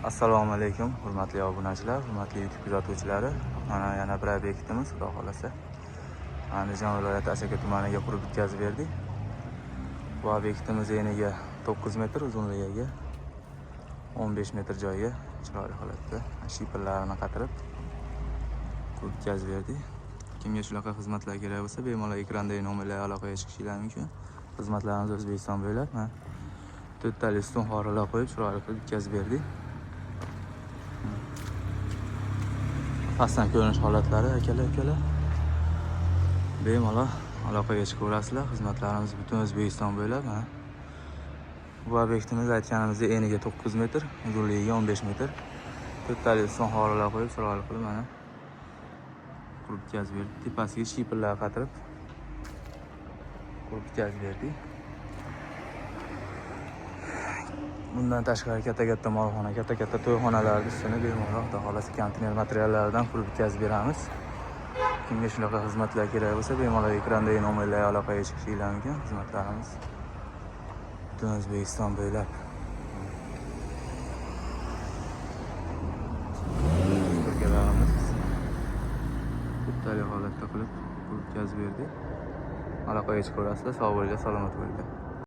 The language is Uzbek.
Assalomu alaykum, hurmatli obunachilar, hurmatli YouTube kuzatuvchilari. Mana yana bir obyektimiz, xudo xolasa. Andijon viloyati Asaka tumaniga qurib bitkazib berdik. Bu obyektimiz eniga 9 metr, uzunligiga 15 metr joyiga chiroyli holatda shipirlarini qatirib qurib bitkazib berdik. Kimga shunaqa xizmatlar kerak bo'lsa, bemalol ekrandagi nomerlarga aloqaga chiqishingiz mumkin. Xizmatlarimiz O'zbekiston bo'ylab, to'rttali ustun horilar qo'yib chiroyli qilib bitkazib berdik. Pastdan ko'rinish holatlari akalar bemalol aloqaga chiqaverasizlar. Xizmatlarimiz butun O'zbekiston bo'ylab. Bu obyektimiz aytganimizdek eniga 9 metr, uzunligiga 15 metr. To'rttali ustun horilar qo'yib chiroyli qilib mana qurib bitkazib berdik. Tepasiga shipirlar qatirib qurib bitkazib berdik. Bundan tashqari katta molxona, katta to'yxonalar ustini bemalol xudo xolasa konteyner materiallaridan qurib bitkazib beramiz. Kimga shunaqa xizmatlar kerak bo'lsa, bemalol ekrandagi nomerlarga aloqaga chiqishingiz mumkin. Xizmatlarimiz butun O'zbekiston bo'ylab. Birgalarimiz to'rttali holatda qilib bitkazib berdik. Aloqaga chiqaverasizlar. Sog' bo'linglar, salomat bo'linglar.